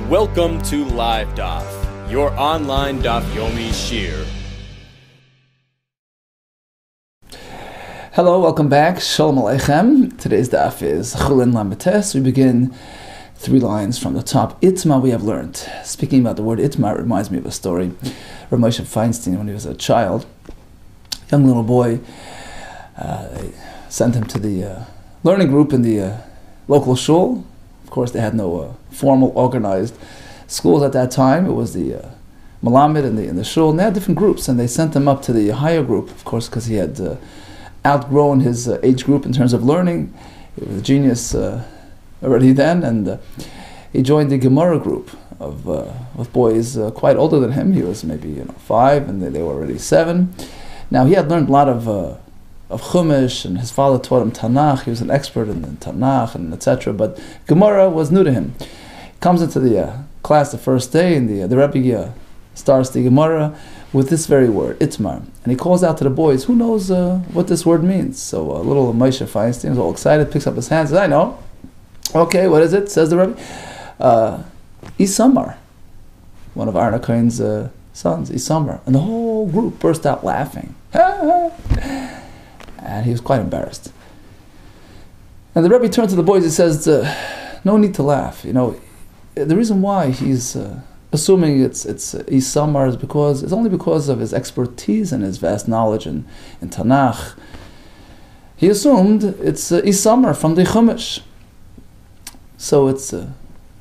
Welcome to LiveDaf, your online Daf Yomi Shir. Hello, welcome back. Shalom Aleichem. Today's daf is CHULLIN Lametes. We begin 3 lines from the top. Itma we have learned. Speaking about the word itma, it reminds me of a story. Rav Moshe Feinstein, when he was a child, young little boy, they sent him to the learning group in the local shul. Of course, they had no formal, organized schools at that time. It was the Malamed in the shul, and they had different groups, and they sent him up to the higher group, of course, because he had outgrown his age group in terms of learning. He was a genius already then, and he joined the Gemara group of boys quite older than him. He was maybe 5, and they were already 7. Now he had learned a lot of Chumash, and his father taught him Tanakh. He was an expert in Tanakh and etc. But Gemara was new to him. He comes into the class the first day, and the Rebbe starts the Gemara with this very word, itmar. And he calls out to the boys, who knows what this word means? So little Moshe Feinstein is all excited, picks up his hand, says, I know. Okay, what is it? Says the Rebbe. Isamar, one of Aaron Cohen's sons, Isamar. And the whole group burst out laughing. And he was quite embarrassed. And the Rebbe turned to the boys and says, no need to laugh. The reason why he's assuming it's Isamar is because it's only because of his expertise and his vast knowledge in Tanakh. He assumed it's Isamar from the Chumash. So it's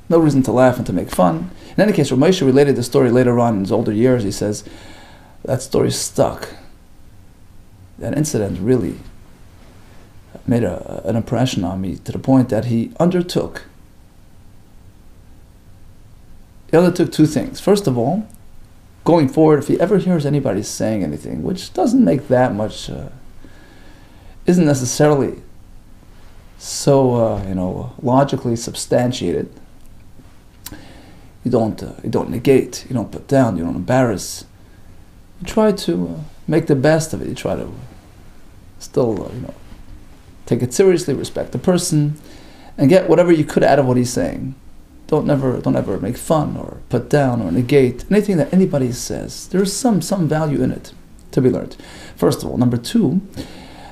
no reason to laugh and to make fun. In any case, Rav Moshe related the story later on in his older years. He says, that story stuck. That incident really made an impression on me to the point that he undertook 2 things. First of all, going forward, if he ever hears anybody saying anything, which doesn't make that much, isn't necessarily so logically substantiated, you don't negate, you don't put down, you don't embarrass. You try to make the best of it. You try to still take it seriously, respect the person, and get whatever you could out of what he's saying. Don't ever make fun or put down or negate anything that anybody says. There's some value in it to be learned. First of all. Number 2,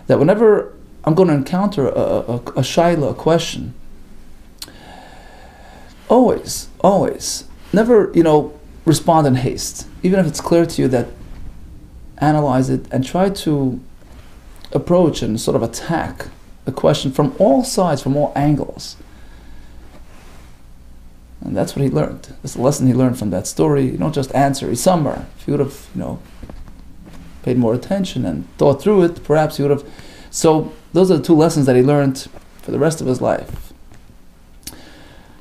that whenever I'm going to encounter a shaila, a question, always, never, respond in haste. Even if it's clear to you that, analyze it and try to approach and sort of attack the question from all sides, from all angles. And that's what he learned. That's the lesson he learned from that story. You don't just answer Isamar. If you would have, paid more attention and thought through it, perhaps he would have. So those are the 2 lessons that he learned for the rest of his life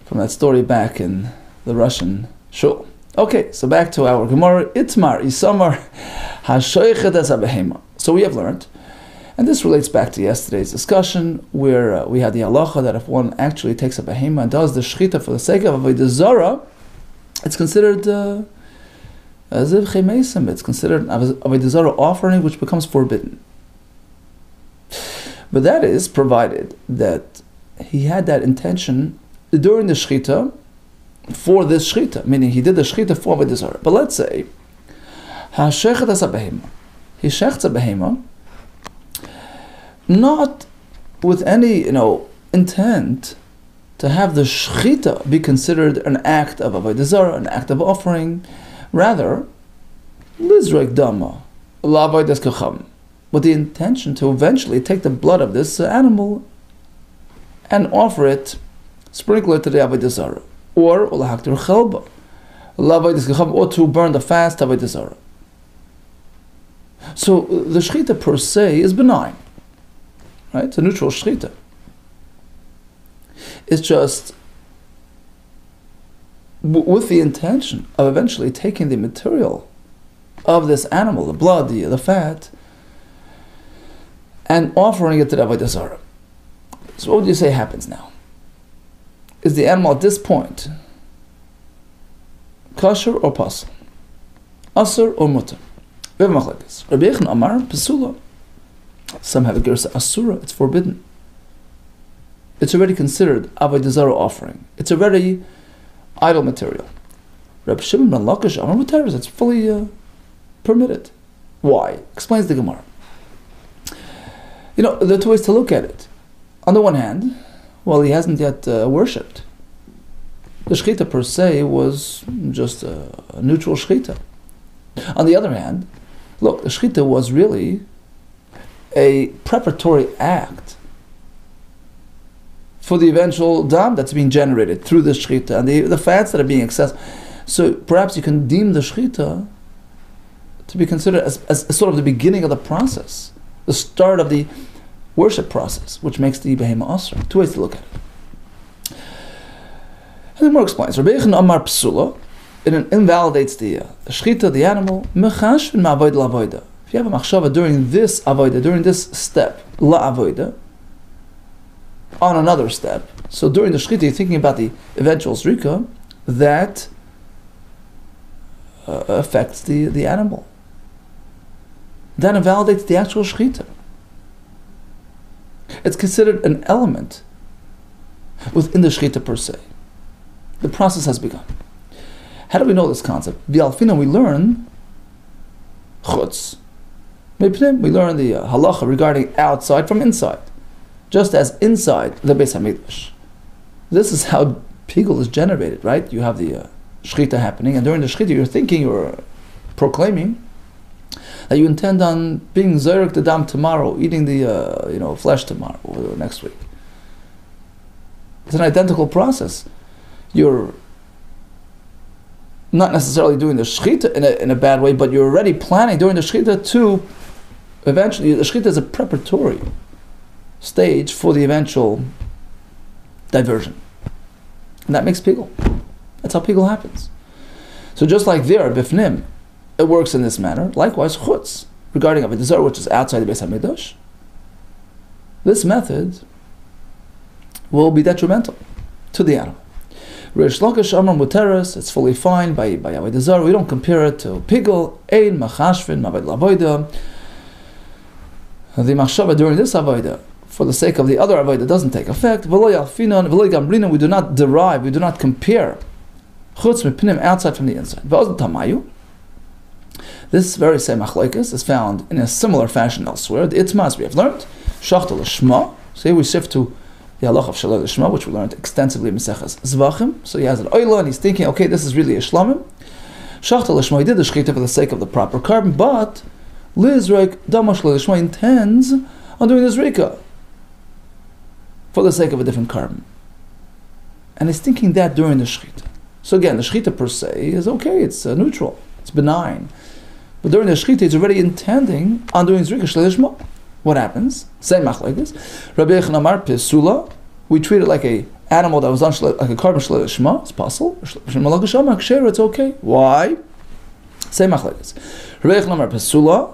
from that story back in the Russian shul. Okay, so back to our Gemara. Itmar, Isamar, hashoichet es habehema. So we have learned, and this relates back to yesterday's discussion, where we had the halacha that if one actually takes a behema and does the shechita for the sake of avodah zarah, it's considered as if chemesim. It's considered avodah zarah offering, which becomes forbidden. But that is provided that he had that intention during the shechita for this shechita, meaning he did the shechita for avodah zarah. But let's say hashechet es habehema, he shechts a behema, not with any intent to have the shechita be considered an act of avodah zarah, an act of offering. Rather, lizrek dama l'avodas kacham, with the intention to eventually take the blood of this animal and offer it, sprinkle it to the avodah zarah, or ulahaktir chelba l'avodas kacham, or to burn the fast avodah zarah. So the shechita per se is benign. Right? It's a neutral shechita. It's just with the intention of eventually taking the material of this animal, the blood, the fat, and offering it to the avodah zarah. So what would you say happens now? Is the animal at this point kosher or pasul? Asur or mutar? We have machlekes. Rabbi Yechon Amar Pesula. Some have a gersa asura, it's forbidden. It's already considered avodah zarah offering. It's already idol material. Reb Shimon ben Lakish Amar Muteres, it's fully permitted. Why? Explains the Gemara. There are two ways to look at it. On the one hand, well, he hasn't yet worshipped. The shechita per se was just a neutral shechita. On the other hand, look, the shechita was really a preparatory act for the eventual dam that's being generated through the shechita and the fats that are being accessed. So perhaps you can deem the shechita to be considered as sort of the beginning of the process, the start of the worship process, which makes the behema asr. Two ways to look at it. And the more explains, Rabbi Yechon Amar Psula, it invalidates the shechita, the animal, mechashvin ma'avoida la'avoida. If you have a machshava during this avoida, during this step, la'avoida, on another step, so during the shechita you're thinking about the eventual zrika, that affects the animal. That invalidates the actual shechita. It's considered an element within the shechita per se. The process has begun. How do we know this concept? V'alfina, we learn chutz. We learn the halacha regarding outside from inside. Just as inside the Beis HaMikdash. This is how pigul is generated, right? You have the shechita happening, and during the shechita you're thinking, you're proclaiming that you intend on being zerek the dam tomorrow, eating the flesh tomorrow or next week. It's an identical process. You're not necessarily doing the shechita in a bad way, but you're already planning during the shechita to eventually, the shechita is a preparatory stage for the eventual diversion. And that makes pigul. That's how pigul happens. So just like there, bifnim, it works in this manner. Likewise, chutz, regarding avodah zarah, which is outside the Beis HaMikdash, this method will be detrimental to the animal. Reish Lakish Amar Muteres, it's fully fine by avodah zarah. We don't compare it to pigul. Ein machashvin ma'avodah la'avodah. The machshava during this avodah, for the sake of the other avodah, doesn't take effect. V'lo yalfinan, v'lo gamrinan, we do not derive, we do not compare chutz mipnim, outside from the inside. V'oz tamayu. This very same machlokes is found in a similar fashion elsewhere. The itma, as we have learned, shachta l'shma. So here we shift to the halach of shaloi l'shma, which we learned extensively in Maseches Zvachim. So he has an oila and he's thinking, okay, this is really a shlamim. Shachta l'shma, he did the shechita for the sake of the proper carbon, but lizrek damash l'shma intends on doing the zrika for the sake of a different carbon. And he's thinking that during the shechita. So again, the shechita per se is okay, it's neutral, it's benign. But during the shechita, he's already intending on doing zrika shlei lishma. What happens? Same machlokes. Rabbi Yechon Amar Pesula, we treat it like a animal that was on like a carbon shlei lishma. It's possible. It's okay. Why? Same machlokes. Rabbi Yechon Amar Pesula,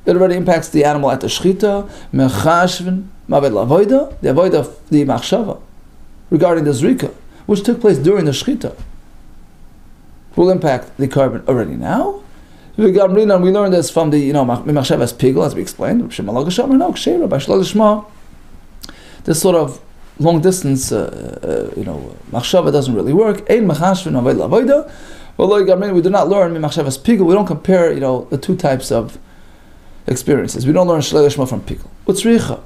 it already impacts the animal at the shechita. Mechashvin ma'aved la'avoda, the avodah of the machshava regarding the zrika, which took place during the shechita, will impact the carbon already now. We learned this from the machshavas pigul, as we explained. This sort of long distance machshava doesn't really work. We do not learn machshavas pigul. We don't compare the two types of experiences. We don't learn shlei lishma from pigul. What's richa?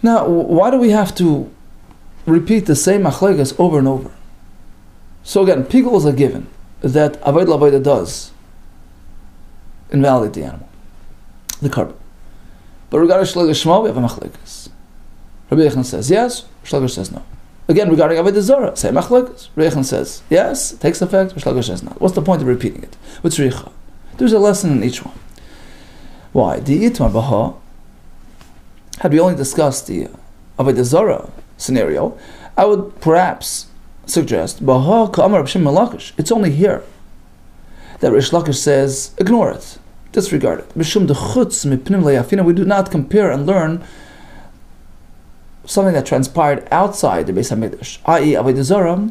Now, why do we have to repeat the same machlokes over and over? So again, pigul is a given that avodah la'avodah does invalidate the animal, the carbon. But regarding shlei lishma, we have a machlokes. Rabbi Yechon says yes, Shlagish says no. Again, regarding avodah zarah, same machlokes. Rabbi Yechon says yes, it takes effect, Shlagish says no. What's the point of repeating it? What's richa? There's a lesson in each one. Why? The itmar baha, had we only discussed the avodah zarah scenario, I would perhaps suggest, it's only here that Reish Lakish says, ignore it, disregard it. We do not compare and learn something that transpired outside the Beis HaMikdash, i.e. avodah zarah,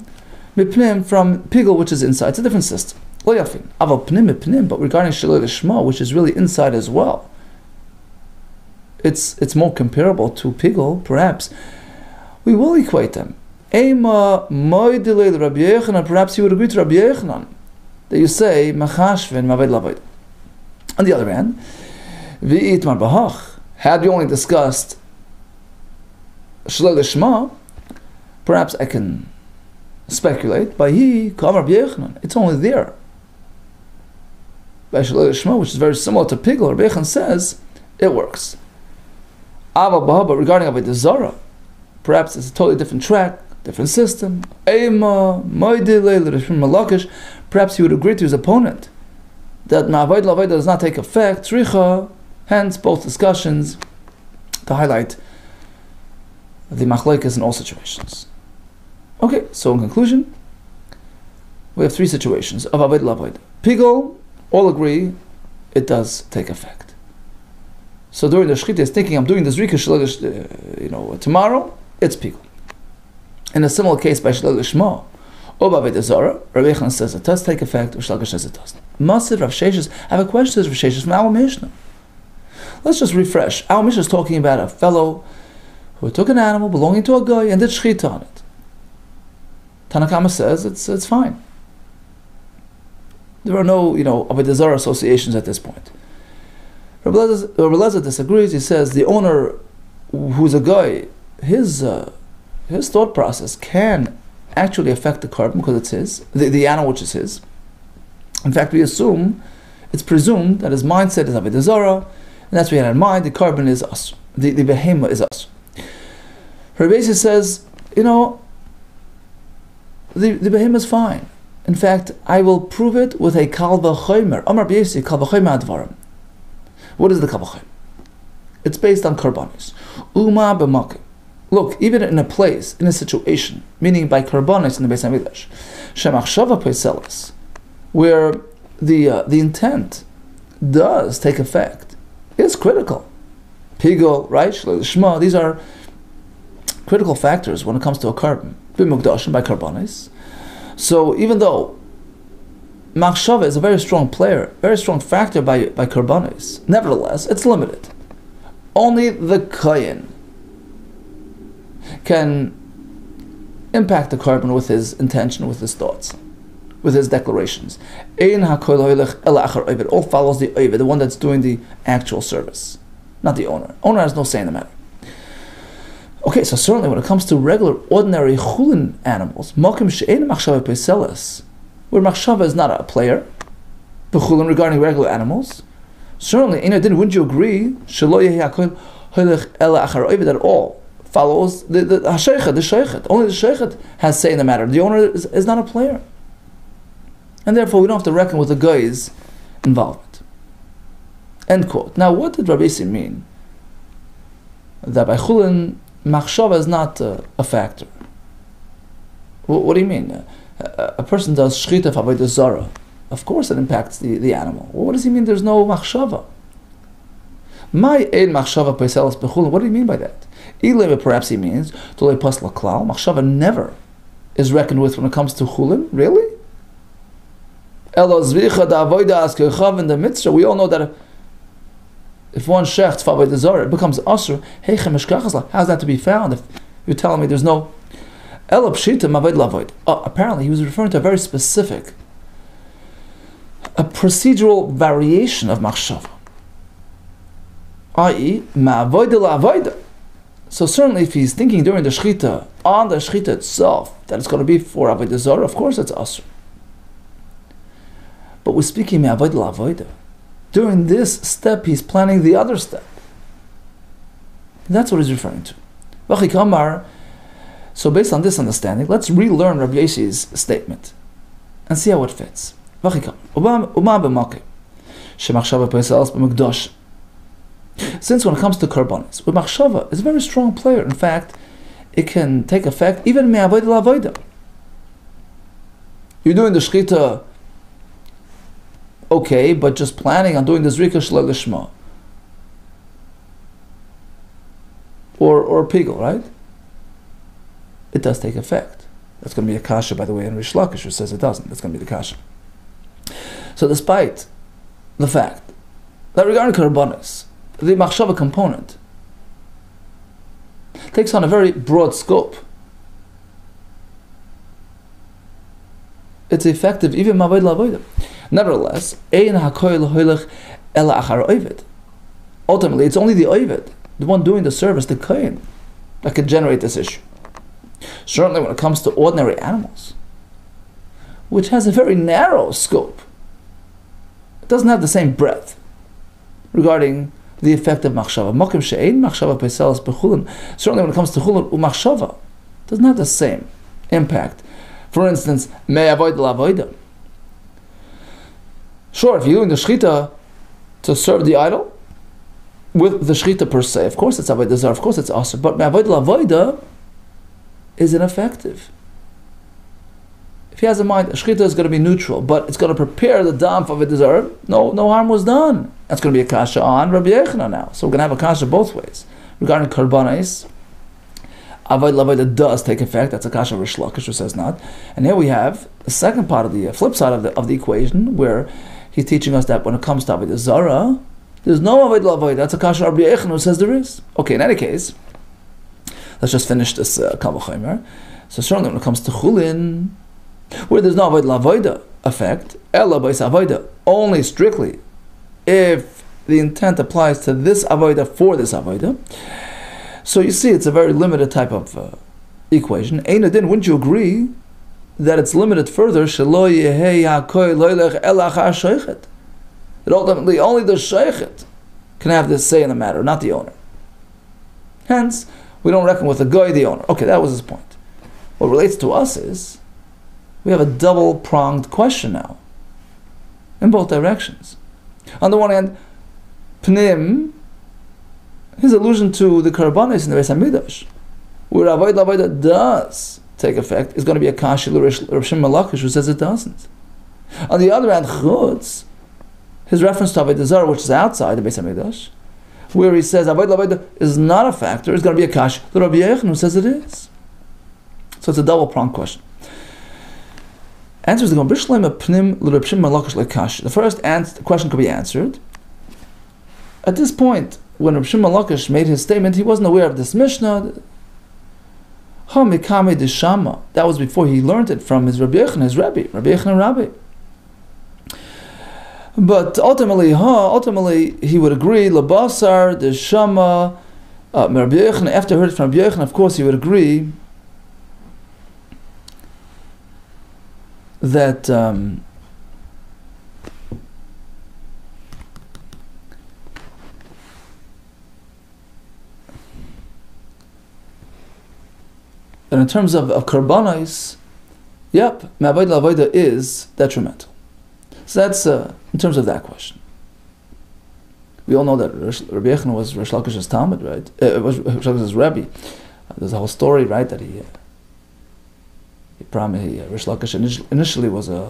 from pigul, which is inside. It's a different system. But regarding shaloi lishma, which is really inside as well, it's more comparable to pigul, perhaps. We will equate them. Ema moidile Rabbi Yochanan, perhaps you would agree to Rabbi Yochanan that you say machashvin maved lavoid. On the other hand, v'it mar bahach, had we only discussed shloi lishma, perhaps I can speculate by he kam Rabbi Yochanan. It's only there. By shloi lishma, which is very similar to pigel, Rabbi Yochanan says it works. Ava bahah, but regarding avodah zara, perhaps it's a totally different track, different system. Ema moidile l'rishim malakish. Perhaps he would agree to his opponent that ma'avoid lavoid does not take effect. Tzricha, hence both discussions to highlight the machlokes in all situations. Okay, so in conclusion, we have three situations of avoid lavoid. Pigel, all agree it does take effect. So during the shechita, he's thinking, I'm doing the zrika tomorrow. It's pigel. In a similar case by shloi lishma, or b'avodah zara, Rabbi Yochanan says it does take effect, or Shlagash says it doesn't. Masiv Rav Sheshes, I have a question to Rav Sheshes from our Mishnah. Let's just refresh. Our Mishnah is talking about a fellow who took an animal belonging to a guy and did shechita on it. Tanakama says it's fine. There are no avodah zara associations at this point. Rabbi Elazar disagrees. He says the owner, who's a guy, his thought process can actually affect the carbon because it's his, the animal which is his. In fact, it's presumed that his mindset is avodah zara, and that's what he had in mind. The carbon is us, the behema is us. Rabbi Elazar says, the behema is fine. In fact, I will prove it with a kal v'chomer. Amar b'yesi kal v'chomer advarim. What is the kal v'chomer? It's based on karbanis. Uma b'makim. Look, even in a place, in a situation, meaning by karbanis in the Beis HaMikdash, shemachshava peiselas, where the intent does take effect, is critical. Pigel, right? Shloi lishma, these are critical factors when it comes to a carbon. B'mukdashim, by karbanis. So even though machshava is a very strong player, very strong factor by karbanis, nevertheless, it's limited. Only the kohen can impact the carbon with his intention, with his thoughts, with his declarations. It all follows the oived, the one that's doing the actual service, not the owner. Owner has no say in the matter. Okay, so certainly when it comes to regular, ordinary CHULLIN animals, where machshava is not a player, b'chulin regarding regular animals, certainly, wouldn't you agree, that all follows the sheichet. Only the sheichet has say in the matter. The owner is not a player. And therefore we don't have to reckon with the guy's involvement. End quote. Now what did Rabbi Yossi mean? That by CHULLIN, machshava is not a factor. What do you mean? A person does shechita for avodah zara. Of course it impacts the animal. Well, what does he mean there's no machshava? My ein machshava peiselas b'chulin. What do you mean by that? Perhaps he means tolei pasla klal. Machshava never is reckoned with when it comes to CHULLIN. Really? Elo zvicha da avodah as kechav in the mitzvah. We all know that if one shechts for avodah zara, it becomes asur. Heichem eshkachasla. How's that to be found? If you're telling me there's no elo pshita maved lavoid. Apparently he was referring to a very specific, a procedural variation of machshava, i.e., ma'avoida la'avoida. So certainly, if he's thinking during the shechita, on the shechita itself, that it's going to be for avodah zara, of course it's asur. But we're speaking ma'avoida la'avoida. During this step, he's planning the other step. That's what he's referring to. So based on this understanding, let's relearn Rabbi Yossi's statement and see how it fits. Since when it comes to karbanis, with machshava is a very strong player. In fact, it can take effect even me'avodah la'avodah. You're doing the shechita, okay, but just planning on doing the zrika shloi lishma or pigel, right? It does take effect. That's going to be a kasha, by the way, in Rish Lakish, who says it doesn't. That's going to be the kasha. So despite the fact that regarding karbanis, the machshava component takes on a very broad scope. it's effective even ma'avoid la'avoida. Nevertheless, ein hakoil hoilech ela achar oived. Ultimately, it's only the oived, the one doing the service, the kohen, that can generate this issue. Certainly when it comes to ordinary animals, which has a very narrow scope, it doesn't have the same breadth regarding the effect of machshava. Mokim she'ein machshava peiselas b'chulin. Certainly when it comes to chulin, u'machshava doesn't have the same impact. For instance, may avoid la'avoida. Sure, if you're doing the shechita to serve the idol, with the shechita per se, of course it's avodah zarah, of course it's asur, but avodah la'avoida is ineffective. If he has in mind, shechita is going to be neutral, but it's going to prepare the dam for avodah zarah, no harm was done. That's going to be a kasha on Rabbi Yochanan now. So we're going to have a kasha both ways. Regarding karbanos, avodah la'avoida does take effect. That's a kasha Rish Lakish who says not. And here we have the second part of the flip side of the equation, where he's teaching us that when it comes to avodah zarah, there's no avodah la'avoida. That's a kasha Rabbi Yochanan who says there is. Okay, in any case, let's just finish this kal v'chomer. So certainly when it comes to chulin, where there's no avodah la'avoida effect, ela b'is avoida, only strictly if the intent applies to this avoida for this avoida. So you see, it's a very limited type of equation. Eina din, wouldn't you agree that it's limited further? Shelo yehei hakoy loylech el achar shoichet. That ultimately only the shoichet can have this say in the matter, not the owner. Hence, we don't reckon with the goy, the owner. Okay, that was his point. What relates to us is, we have a double-pronged question now, in both directions. On the one hand, Pnim, his allusion to the karbanos in the Beis HaMikdash, where avodah la'avoida does take effect, is going to be a kasha Rav Shimon Lakish who says it doesn't. On the other hand, chutz, his reference to avodah zarah, which is outside the Beis HaMikdash, where he says avodah la'avoida is not a factor, is going to be a kasha Rabbi Yochanan who says it is. So it's a double-pronged question. Answers the first question could be answered. At this point, when Rav Shimon Lakish made his statement, he wasn't aware of this Mishnah. That was before he learned it from his Rabbi Yochanan, his Rabbi Yochanan Rabbi. But ultimately, he would agree. Labasar, the Shama, Rabbi Yochanan. After he heard it from Rabbi Yochanan, of course, he would agree that and in terms of karbanos, yep, avodah la'avoida is detrimental. So that's in terms of that question. We all know that Rabbi Yochanan was Rish Lakish's Talmud, right? It was Rish Lakish's Rebbe. There's a whole story, right, that he Rish Lakish initially was a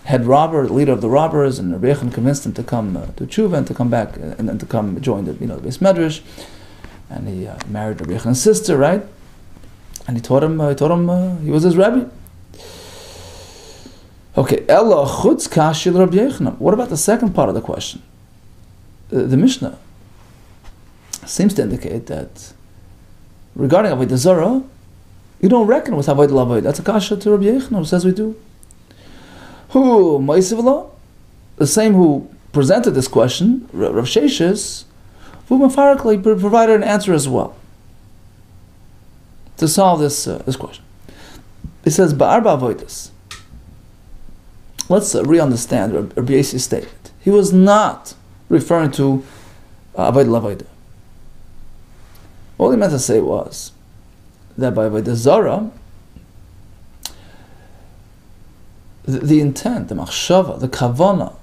head robber, the leader of the robbers, and Rabbi Yochanan convinced him to come to tshuva and to come back and to come join the Beis Medrash, and he married Rabbi Yochanan's sister, right? And he taught him. He was his rabbi. Okay, Ella chutz kashil Rabbi Yochanan. What about the second part of the question? The Mishnah seems to indicate that regarding avodah zarah, you don't reckon with avodah la'avoida. That's a kasha to Rabbi Yochanan who says we do. Who ma'isivla, the same who presented this question, Rav Sheshes, who mafarically provided an answer as well to solve this question. It says ba'arba avodas. Let's re-understand Rabbi Yosef's statement. He was not referring to avodah la'avoida. All he meant to say was that by avodah zarah, the intent, the machshava, the kavana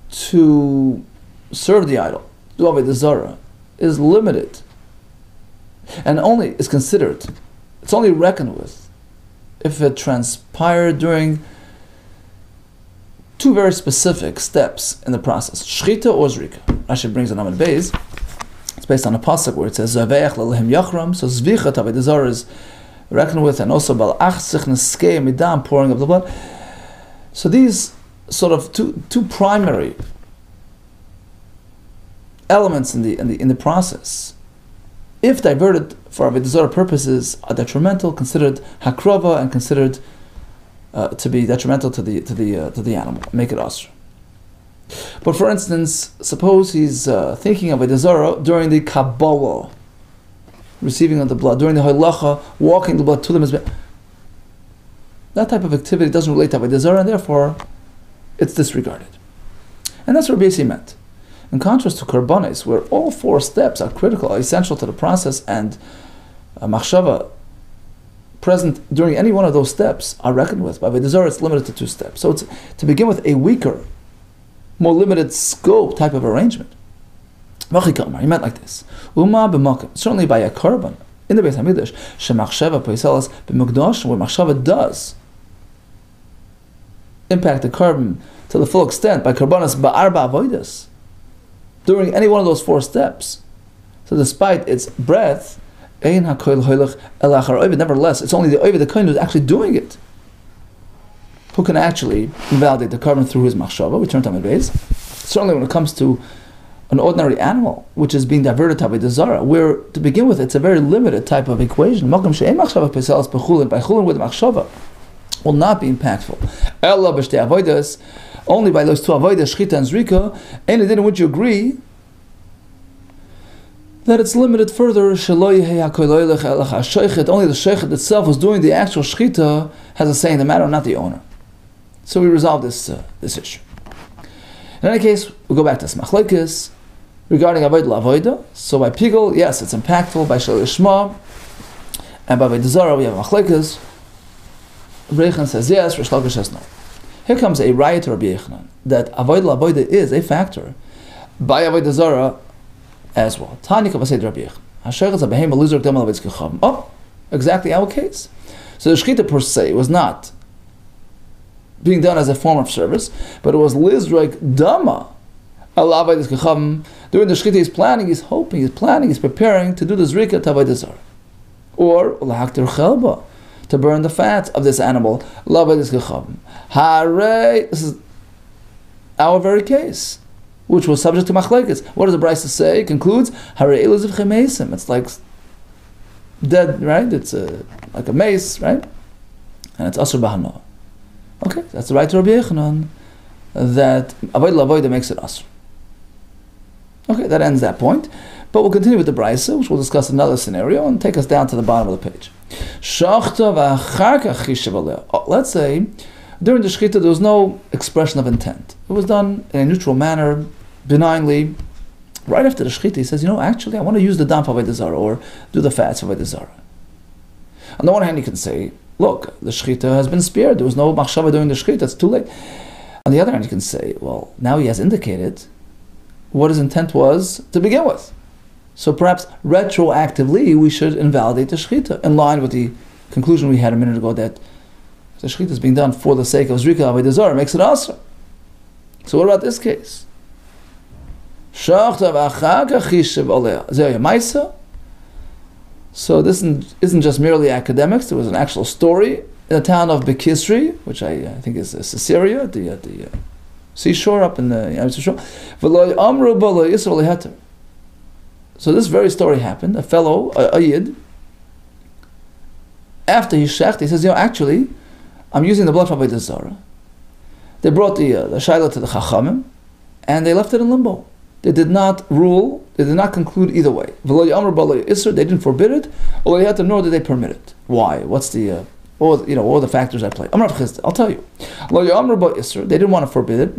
to serve the idol, do avodah zarah, is limited and only is considered, it's only reckoned with if it transpired during two very specific steps in the process, shchita or zrika. Rashi brings an Amud Beis. It's based on a pasuk where it says zaveach lelehem yachram. So zvichat avodah zarah is reckoned with, and also balach sich neskei midam, pouring of the blood. So these sort of two primary elements in the process if diverted for avodah zarah purposes, are detrimental, considered hakrava, and considered to be detrimental to the animal, make it asr. But for instance, suppose he's thinking of avodah zarah during the kabbalah, receiving of the blood, during the halacha, walking the blood to the mizbeh. That type of activity doesn't relate to avodah zarah, and therefore it's disregarded. And that's what Rabbi meant. In contrast to karbanis, where all 4 steps are critical, are essential to the process, and machshava present during any one of those steps are reckoned with. By avodah zarah, it's limited to 2 steps. So it's to begin with a weaker, more limited scope type of arrangement. He meant like this: certainly by a korban in the Beis Hamikdash, shemachshava poiselas b'mukdash, where machshava does impact the korban to the full extent by karbanas ba'arba avodas during any one of those 4 steps. So despite its breadth, nevertheless, it's only the oiv, the kohen, who's actually doing it, who can actually invalidate the korban through his machshava. We turn to Talmud Bavli. Certainly when it comes to an ordinary animal which is being diverted to avodah zarah, where to begin with it's a very limited type of equation. Makom she'ein machshava peselas b'chulin, by chulin with machshava, will not be impactful. Ella b'shtei avodas, only by those 2 avodas, shchita and zrika. And then would you agree that it's limited further? Only the sheikhet itself who's doing the actual shchita has a say in the matter, not the owner. So we resolve this issue. In any case, we'll go back to smachlekes regarding avodah la'avodah. So by pigul, yes, it's impactful. By shel yishma, and by avodah zarah, we have machlekes. Reichen says yes, Rish Lakish says no. Here comes a riot to Rabbi Yechanan that avodah la'avodah is a factor by avodah zarah as well. Tani kavasei Rabbi Yechanan. Hashaychas abehem elizur gdam alavetz kechavim. Oh, exactly our case. So the shechita per se was not being done as a form of service, but it was lizrek dama alavetz kechavim. During the shechita, he's planning, he's hoping, he's preparing to do the zrika avodah zarah, or lahaktir chelba, to burn the fat of this animal. This is our very case, which was subject to machlekes. What does the Brisa say? It concludes, it's like dead, right? It's like a mace, right? And it's asur b'hana. Okay, that's the right to Rabbi Yechanan, that avodah la'avodah makes it asur. Okay, that ends that point. But we'll continue with the Brisa, which we'll discuss another scenario, and take us down to the bottom of the page. Let's say, during the shechita, there was no expression of intent. It was done in a neutral manner, benignly. Right after the shechita, he says, actually, I want to use the dam for avodah zarah, or do the fats for avodah zarah. On the one hand, you can say, look, the shechita has been spared. There was no machshava during the shechita. It's too late. On the other hand, you can say, well, now he has indicated what his intent was to begin with. So perhaps retroactively we should invalidate the shechita, in line with the conclusion we had a minute ago that the shechita is being done for the sake of zrika avodah zarah, makes it asur. So what about this case? So this isn't just merely academics. There was an actual story in the town of Bekisri, which I think is Caesarea, at the seashore up in the seashore. So this very story happened. A fellow, a yid, after he shecht, he says, actually, I'm using the blood for avodah zarah. They brought the shaila to the chachamim, and they left it in limbo. They did not rule. They did not conclude either way. They didn't forbid it, nor did they permit it. Why? What's the all the factors at play? I'll tell you. They didn't want to forbid it,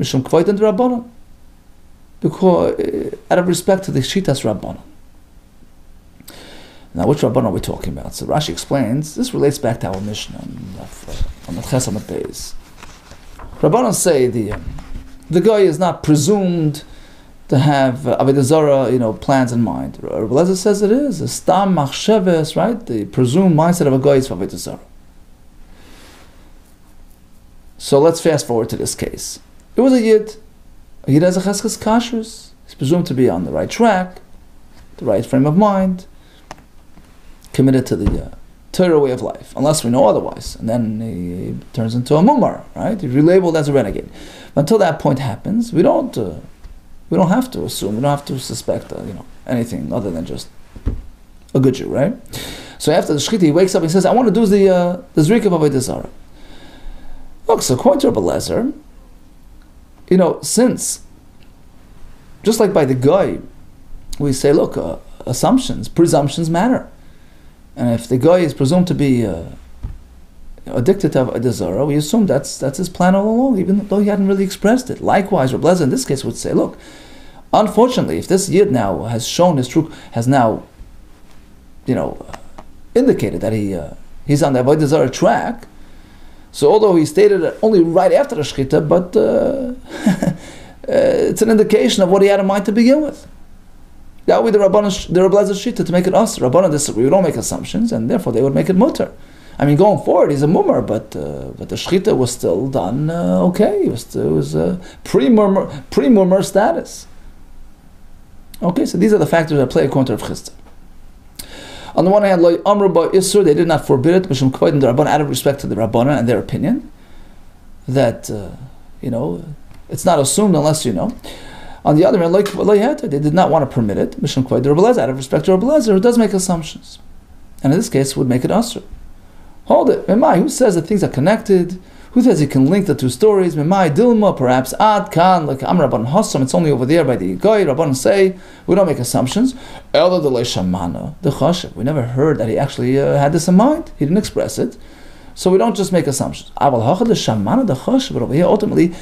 because out of respect to the shitas rabbanon. Now, which Rabban are we talking about? So Rashi explains, this relates back to our Mishnah on the Ches Amud Beis. Rabbanon say the guy is not presumed to have avodah zarah, plans in mind. Rabbi Elazar says it is a stam machsheves, right? The presumed mindset of a guy is for avodah zarah. So let's fast forward to this case. It was a yid. A yid has a cheskes kashrus. He's presumed to be on the right track, the right frame of mind, committed to the Torah way of life, unless we know otherwise, and then he turns into a mumar, right? He's relabeled as a renegade. But until that point happens, we don't have to assume, we don't have to suspect, anything other than just a good Jew, right? So after the shechita, he wakes up and says, I want to do the zrika of Avodah Zarah. Look, so according to Rabbi Lezer, since, just like by the guy, we say, look, presumptions matter. And if the guy is presumed to be addicted to Avodah Zarah, we assume that's his plan all along, even though he hadn't really expressed it. Likewise, Rabbi Lezer in this case would say, look, unfortunately, if this Yid now has shown his true, has now, indicated that he's on the Avodah Zarah track, so although he stated it only right after the Shechita, but it's an indication of what he had in mind to begin with. That would be the Rabbi Lezer's Shita to make it us. Rabbanan disagree. We don't make assumptions, and therefore they would make it mutter. I mean, going forward, he's a mummer, but the Shechita was still done okay. It was pre-murmur status. Okay, so these are the factors that play according to Rav Chisda. On the one hand, they did not forbid it, mishum kavod the Rabbanan, out of respect to the Rabbanan and their opinion, that it's not assumed unless you know. On the other hand, they did not want to permit it, mishum kavod the Rabbi Lezer, out of respect to Rabbi Lezer, who does make assumptions, and in this case would make it asur. Hold it, Memai, who says that things are connected? Who says he can link the two stories? Memai Dilma, perhaps Ad Kan, like Am Rabban Hassam, it's only over there by the Goy. Rabban say, we don't make assumptions. Ela de Shamana, the Chashav. We never heard that he actually had this in mind. He didn't express it. So we don't just make assumptions. Aval Hachad the Shamana, the Chashav. But over here, ultimately,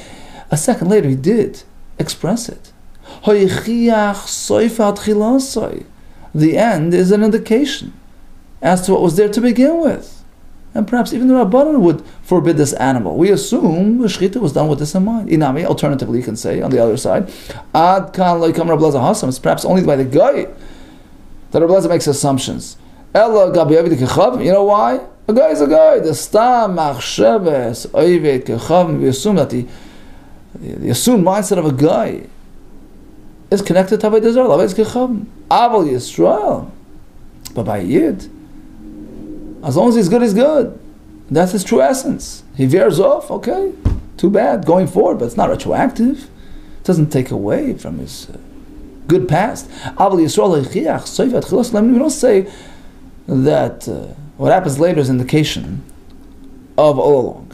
a second later, he did express it. The end is an indication as to what was there to begin with. And perhaps even the Rabbanan would forbid this animal. We assume the Shechita was done with this in mind. Inami, alternatively, you can say, on the other side, Ad Kan Loikam Rabbi Lezer Hassam, it's perhaps only by the guy that Rabbi Lezer makes assumptions. Ella Gabi Ovid Kechav, you know why? A guy is a guy. The Stam Machsheves Ovid Kechav, we assume that the assumed mindset of a guy is connected to Avodah Zarah, Avodah Kechav. Aval Yisrael. But by Yid, as long as he's good, he's good. That's his true essence. He veers off, okay, too bad, going forward, but it's not retroactive. It doesn't take away from his good past. We don't say that what happens later is indication of all along.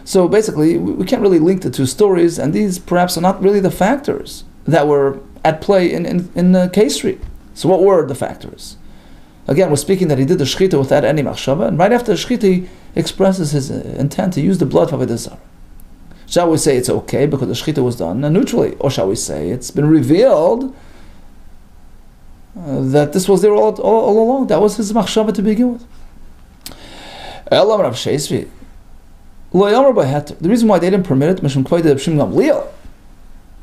So basically, we can't really link the two stories, and these perhaps are not really the factors that were at play in Kesri. So what were the factors? Again, we're speaking that he did the shechita without any machshava, and right after the shechita, he expresses his intent to use the blood for Avodah Zarah. Shall we say it's okay because the shechita was done neutrally, or shall we say it's been revealed that this was there all along? That was his machshava to begin with. The reason why they didn't permit it,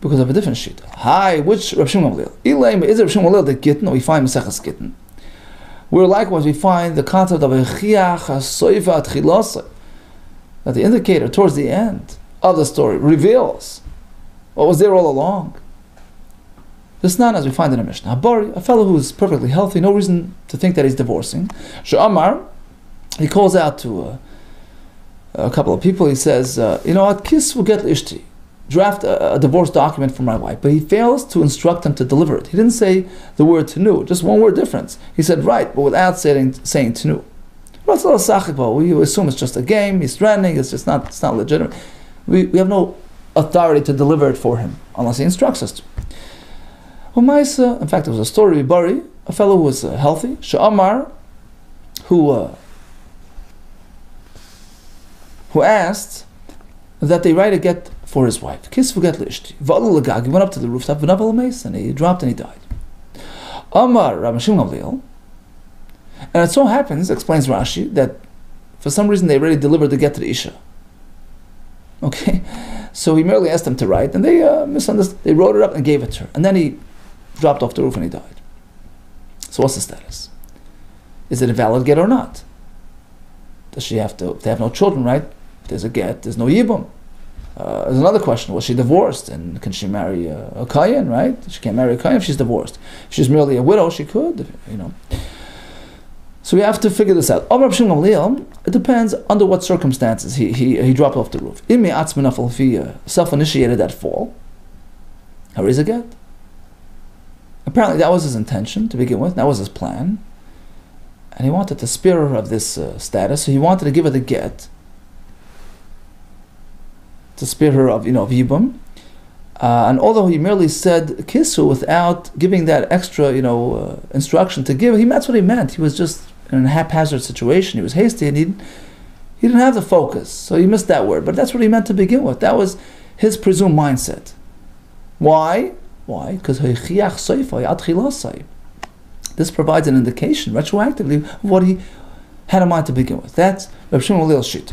because of a different shita. Hi, which Rav Shimon Gamliel? Is it Rav Shimon Gamliel the Gittin? We find Maseches Gittin, where likewise we find the concept of a chiach hasoifa atchilasa, that the indicator towards the end of the story reveals what was there all along. This not as we find in a Mishnah. Habari, a fellow who is perfectly healthy, no reason to think that he's divorcing. She'amar, he calls out to a couple of people. He says, what, kiss will get ishti. Draft a divorce document for my wife, but he fails to instruct them to deliver it. He didn't say the word tenu, just one word difference. He said right, but without saying tenu. We assume it's just a game, he's threatening, it's not legitimate. We have no authority to deliver it for him, unless he instructs us to. In fact, there was a story of Bari, a fellow who was healthy, Sha'amar, who asked that they write a get for his wife. Kiss forget lishti. He went up to the rooftop, and he dropped and he died. Amar Rabbi Shimon Gamliel. And it so happens, explains Rashi, that for some reason they already delivered the get to the Isha. Okay? So he merely asked them to write, and they misunderstood. They wrote it up and gave it to her. And then he dropped off the roof and he died. So what's the status? Is it a valid get or not? Does she have to, if they have no children, right? If there's a get, there's no yibum. There's another question, was she divorced? And can she marry a Kayan, right? She can't marry a Kayan if she's divorced. If she's merely a widow, she could, So we have to figure this out. It depends under what circumstances he dropped off the roof. If he self-initiated that fall, how is a get? Apparently that was his intention to begin with, that was his plan. And he wanted to spare her of this status, so he wanted to give her the get, to spare her of, of Yibum. And although he merely said kissu without giving that extra, instruction to give, that's what he meant. He was just in a haphazard situation. He was hasty and he didn't have the focus, so he missed that word. But that's what he meant to begin with. That was his presumed mindset. Why? Why? Because this provides an indication, retroactively, of what he had in mind to begin with. That's Reb Shimon Gamliel's shita.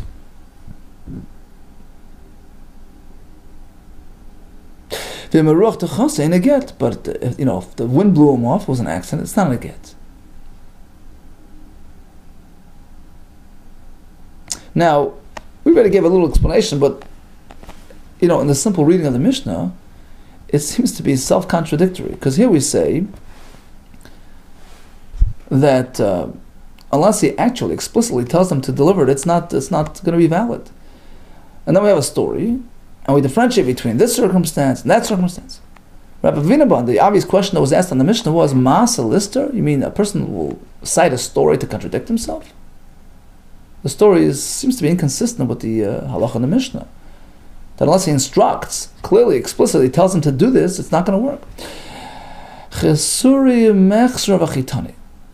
Ain't a get, but if the wind blew him off, it was an accident. It's not a get. Now, we better give a little explanation, but in the simple reading of the Mishnah, it seems to be self-contradictory. Because here we say that unless he actually explicitly tells them to deliver it, it's not going to be valid. And then we have a story, and we differentiate between this circumstance and that circumstance. Rabbi Vinaban, the obvious question that was asked on the Mishnah was, Masa lister? You mean a person will cite a story to contradict himself? The story seems to be inconsistent with the halacha in the Mishnah. That unless he instructs, clearly, explicitly tells him to do this, it's not going to work.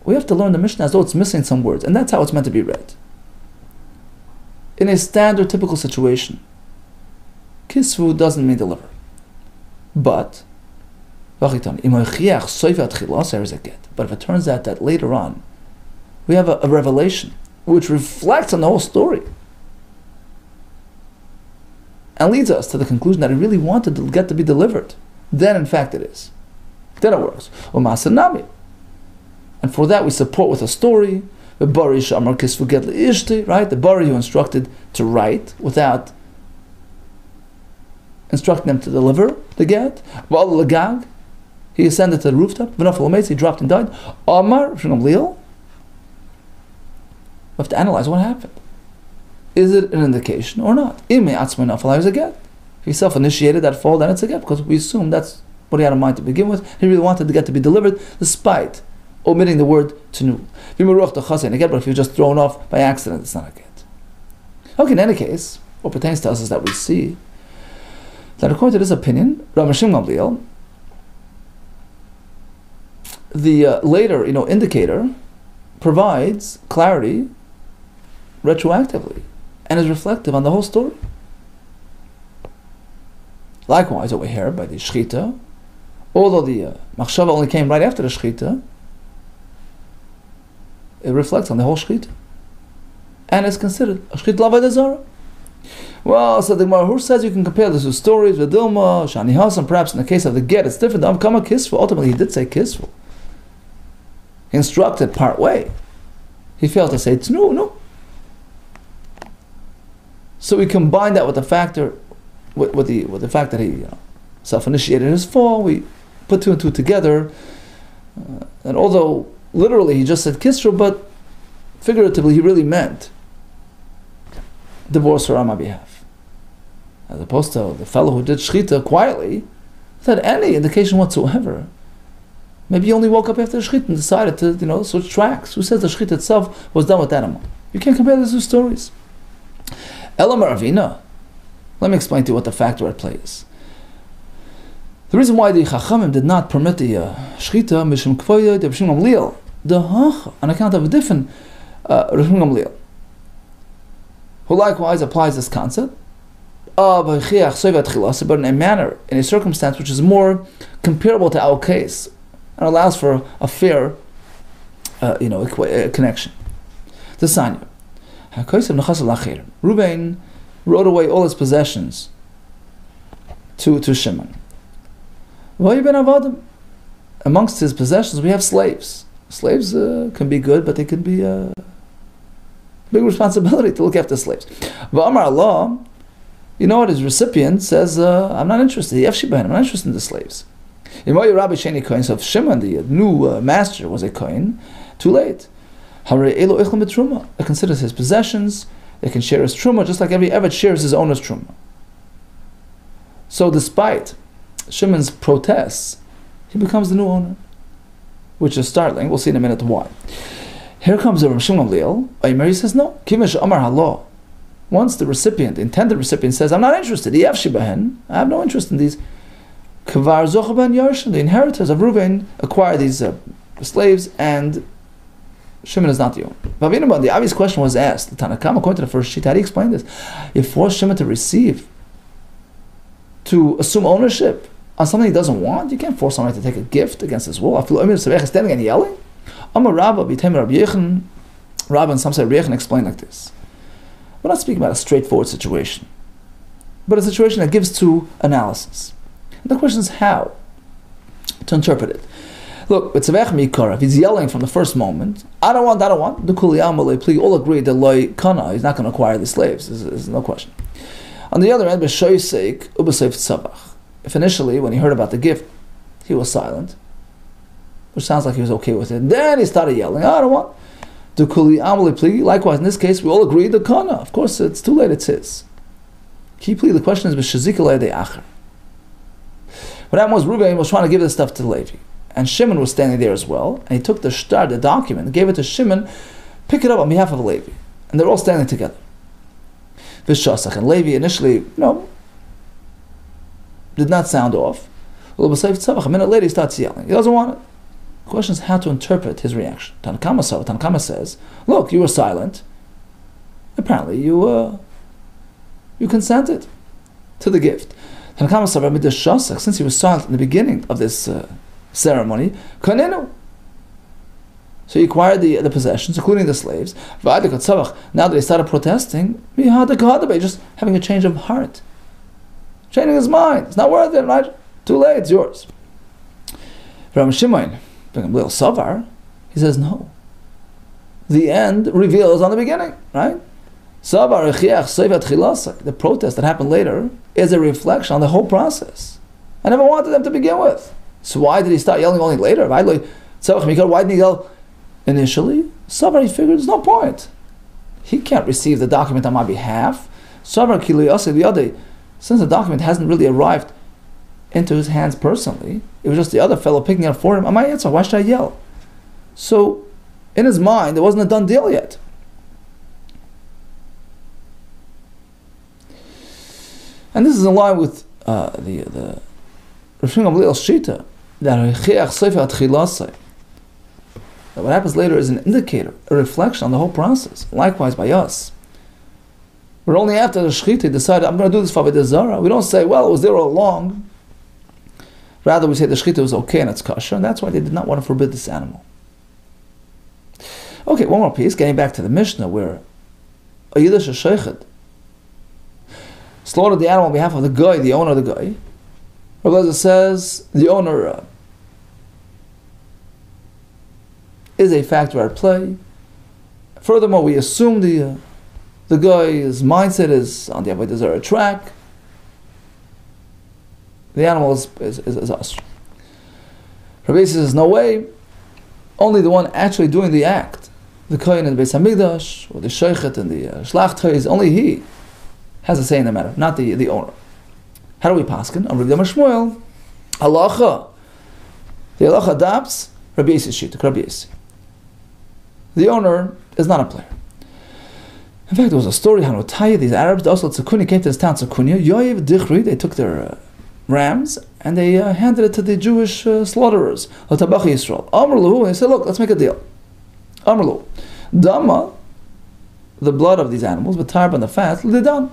We have to learn the Mishnah as though it's missing some words, and that's how it's meant to be read. In a standard, typical situation, kisvu doesn't mean deliver. But if it turns out that later on we have a revelation which reflects on the whole story and leads us to the conclusion that he really wanted to get to be delivered, then in fact it is. Then it works. And for that we support with a story. The Bari right? The Bari who instructed to write without instructing them to deliver the get. He ascended to the rooftop. He dropped and died. Amar From LiveDaf. We have to analyze what happened. Is it an indication or not? If he self-initiated that fall, then it's a get, because we assume that's what he had in mind to begin with. He really wanted the get to be delivered, despite omitting the word tenu. But if you're just thrown off by accident, it's not a get. Okay, in any case, what pertains to us is that we see that according to this opinion, Rabbi Shimon Gamliel, the later indicator provides clarity retroactively and is reflective on the whole story. Likewise, over here by the shchita, although the machshava only came right after the shchita, it reflects on the whole shchita and is considered a shchita l'avodah zarah. Well, so the Gemara, who says you can compare this with stories with Dilma, Shani Hasan? Perhaps in the case of the get, it's different. Ultimately, he did say kisfu. He instructed part way. He failed to say no. So we combine that with the factor, with the fact that he self-initiated his fall. We put two and two together, and although literally he just said kisru, but figuratively he really meant divorce her on my behalf, as opposed to the fellow who did shchita quietly, without any indication whatsoever. Maybe he only woke up after the shchita and decided to switch tracks. Who says the shchita itself was done with that amount? You can't compare these two stories. Elamar Avina. Let me explain to you what the factor at play is. The reason why the Chachamim did not permit the shchita mishum kvoya de Reb Shimon Gamliel, the hach, on account of a different Reb Shimon Gamliel, who likewise applies this concept, but in a manner, in a circumstance which is more comparable to our case, and allows for a fair, connection. The Sanya. Reuben wrote away all his possessions to Shimon. Amongst his possessions, we have slaves. Slaves can be good, but they can be a big responsibility to look after slaves. V'amar Allah, his recipient says, I'm not interested. I'm not interested in the slaves. So if Shimon, the new master, was a kohen, too late. It considers his possessions. They can share his truma, just like every eved shares his owner's truma. So despite Shimon's protests, he becomes the new owner. which is startling. We'll see in a minute why. Here comes the Rav Shimon Gamliel. He says, no. Once the recipient, the intended recipient, says, I'm not interested, I have no interest in these. The inheritors of Reuben acquire these slaves, and Shimon is not the owner. The obvious question was asked. The Tanakh, according to the first sheet, how do you explain this? You force Shimon to assume ownership on something he doesn't want. You can't force somebody to take a gift against his will. I feel standing and yelling. Rabba and some say Rabbi explain like this. We're not speaking about a straightforward situation, but a situation that gives to analysis. And the question is how to interpret it. Look, if he's yelling from the first moment, I don't want, all agree that loy kana, he's not going to acquire the slaves. There's no question. On the other hand, if initially, when he heard about the gift, he was silent, which sounds like he was okay with it, then he started yelling, I don't want. Likewise, in this case, we all agree the kana. Of course, it's too late, it's his. The question is, what happened was Reuben was trying to give this stuff to Levi, and Shimon was standing there as well, and he took the shtar, the document, and gave it to Shimon, pick it up on behalf of Levi, and they're all standing together. And Levi initially, did not sound off. A minute later he starts yelling. He doesn't want it. The question is how to interpret his reaction. Tanakama says, look, you were silent. Apparently you consented to the gift. Tanakama said, since he was silent in the beginning of this ceremony, kanenu. So he acquired the possessions, including the slaves. Now that he started protesting, just having a change of heart. Changing his mind. It's not worth it, right? Too late, it's yours. Rav Shimon, little Savar, he says no. The end reveals on the beginning, right? The protest that happened later is a reflection on the whole process. I never wanted them to begin with. So why did he start yelling only later? Why didn't he yell initially? Savar, he figured there's no point. He can't receive the document on my behalf. Savar kiliyase the other. Since the document hasn't really arrived into his hands personally, it was just the other fellow picking it up for him. Am I answer? Why should I yell? So, in his mind, it wasn't a done deal yet. And this is in line with the Rav Shimon Gamliel's shita that what happens later is an indicator, a reflection on the whole process. Likewise by us. We're only after the shechita decided, I'm going to do this for Avodah Zarah. We don't say, well, it was there all along. Rather, we say the shechita was okay and it's kosher, and that's why they did not want to forbid this animal. Okay, one more piece, getting back to the Mishnah, where a Yiddish sheichet slaughtered the animal on behalf of the guy, the owner of the guy. Rabbi Elazar says the owner is a factor at play. Furthermore, we assume the guy's mindset is on the Avodah Zarah track. The animal is us. Rabbi says, no way. Only the one actually doing the act, the kohen in the Beis Hamikdash, or the sheichet in the shlachtah, only he has a say in the matter, not the owner. How do we paskin? Rabbi Shmuel, halacha. The halacha adopts Rabbi Yisi's shita, Rabbi Yisi. The owner is not a player. In fact, there was a story, Hanutaya, these Arabs, the Oslo Tzakuni came to this town Tzakuni, Yoyev Dichri, they took their rams, and they handed it to the Jewish slaughterers, L'Tabachi Yisrael. Amrlu, and they said, look, let's make a deal. Amrlu, Dama, the blood of these animals, but Tarb and the fat, Lidan,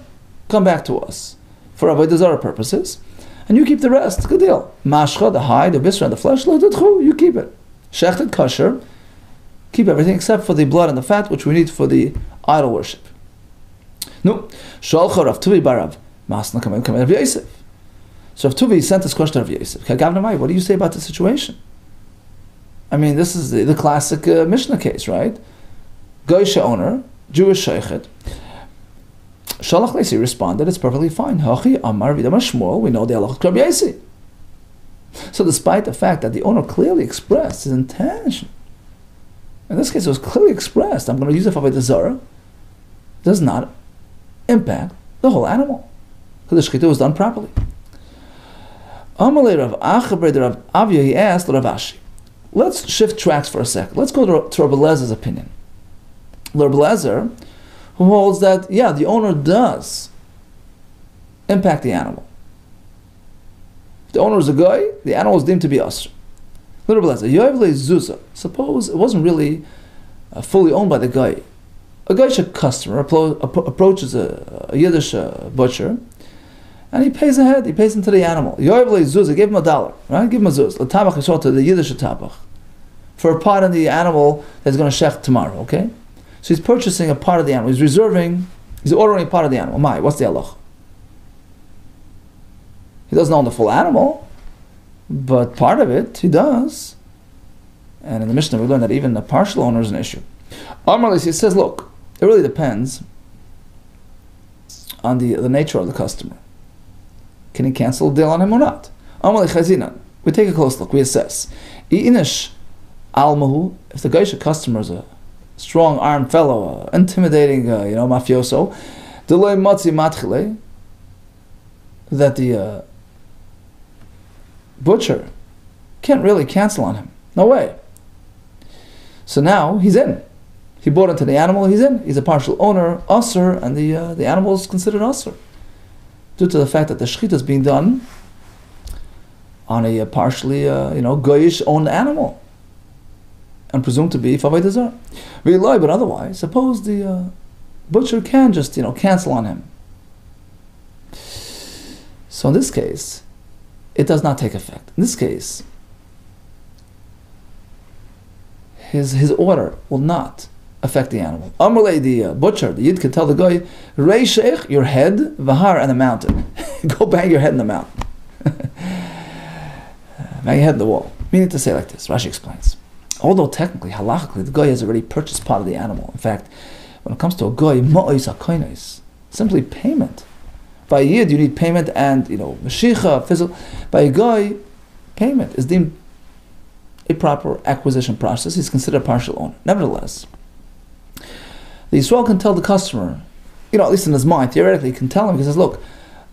come back to us for Avodah Zarah purposes, and you keep the rest. Good deal. Mashcha, the hide, the viscera, and the flesh, you keep it. Shechted, kosher, keep everything except for the blood and the fat, which we need for the idol worship. No. Shalcha Rav Tuvi Barav, Masna Kamei Rav Yosef. So Rav Tuvi sent this question to Rav Yosef. What do you say about the situation? I mean, this is the classic Mishnah case, right? Goysha owner, Jewish sheichet. Shalach Leisi responded, it's perfectly fine. Hachi Amar Vidam Shmuel, we know the halachot Rav Yosef. So despite the fact that the owner clearly expressed his intention, in this case it was clearly expressed, I'm going to use it for Avodah Zarah, does not impact the whole animal. Because the shechita was done properly. Amalei Rav Achaber Rav Avya, he asked Rav Ashi, let's shift tracks for a second. Let's go to Rabbi Elazar's opinion. Rabbi Elazar, who holds that, yeah, the owner does impact the animal. If the owner is a guy, the animal is deemed to be asr. Rabbi Elazar, suppose it wasn't really fully owned by the guy. A Geisha customer approaches a Yiddish butcher, and he pays ahead. He pays into the animal. Yoav gave him $1, right? Give him a zuz. L'tabach yishot, to the Yiddish tabach, for a part of the animal that's going to shech tomorrow. Okay, so he's purchasing a part of the animal. He's ordering a part of the animal. What's the halach? He doesn't own the full animal, but part of it he does. And in the Mishnah we learn that even the partial owner is an issue. Amarlis, he says, look, it really depends on the nature of the customer. Can he cancel a deal on him or not? We take a close look. We assess. If the Geisha customer is a strong armed fellow, intimidating, mafioso, that the butcher can't really cancel on him. No way. So now he's in. He bought into the animal, he's in. He's a partial owner, usr, and the animal is considered usr, due to the fact that the shechita is being done on a partially, goyish owned animal, and presumed to be favay dezar. But otherwise, suppose the butcher can just, cancel on him. So in this case, it does not take effect. In this case, his order will not affect the animal. Amrulay, the butcher, the Yid can tell the guy, Rei Sheikh, your head, Vahar, and the mountain. Go bang your head in the mountain. Bang your head in the wall. Meaning to say like this, Rashi explains. Although technically, halachically, the guy has already purchased part of the animal. In fact, when it comes to a guy, ma'ois hakoinais, simply payment. By a Yid, you need payment and, mashicha, physical. By a guy, payment is deemed a proper acquisition process. He's considered a partial owner. Nevertheless, the Yisrael can tell the customer, at least in his mind, theoretically, he can tell him, he says, look,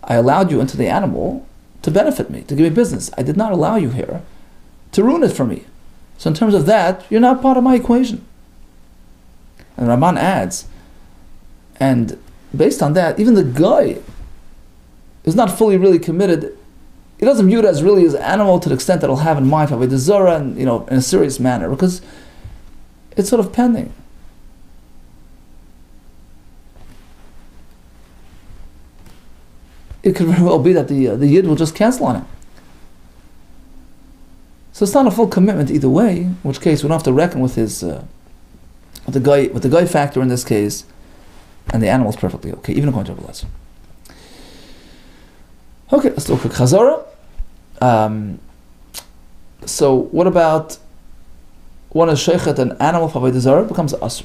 I allowed you into the animal to benefit me, to give me business. I did not allow you here to ruin it for me. So in terms of that, you're not part of my equation. And Ramban adds, and based on that, even the guy is not fully really committed. He doesn't view it as really his animal to the extent that he'll have in mind for the zara and in a serious manner, because it's sort of pending. It could very well be that the Yid will just cancel on him. So it's not a full commitment either way, in which case we don't have to reckon with his with the guy factor in this case, and the animal is perfectly okay, even according to Rabbi Elazar. Okay, let's do a quick chazara. So what about one is sheichet an animal for avodah zarah becomes asr?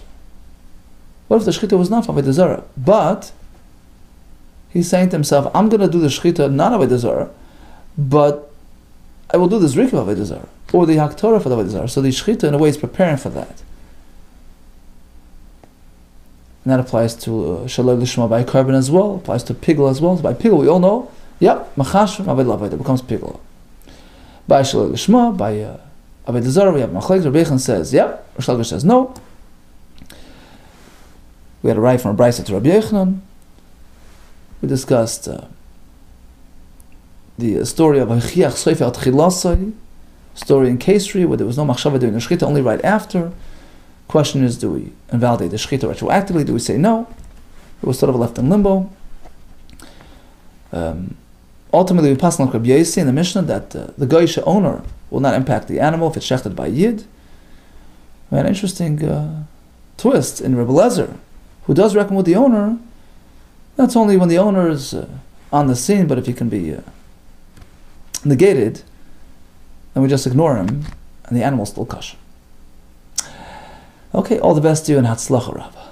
What if the shechita was not for avodah zarah, but he's saying to himself, I'm going to do the shechita not avodah zarah, but I will do the zrika of avodah zarah, or the haktorah for the avodah zarah. So the shechita in a way is preparing for that. And that applies to shalai lishma by carbon as well, applies to pigla as well. So by pigla we all know, machash avodah avodah becomes pigla. By shalai lishma, by avodah zarah we have machlek. Rabbi Yechon says, Rosh Hashanah says no. We had a right from a brayso to Rabbi Yechon. We discussed the story of Hachiach Soife al Tchilasai, story in Kesri, where there was no machshava during the shechita, only right after. Question is, do we invalidate the shechita retroactively? Do we say no? It was sort of left in limbo. Ultimately, we pass on Rabbi Yossi in the Mishnah that the Geisha owner will not impact the animal if it's shechted by Yid. We had an interesting twist in Rabbi Elazar, who does reckon with the owner. That's only when the owner is on the scene, but if he can be negated, then we just ignore him, and the animal's still kosher. Okay, all the best to you, and hatzlacha, Rabbah.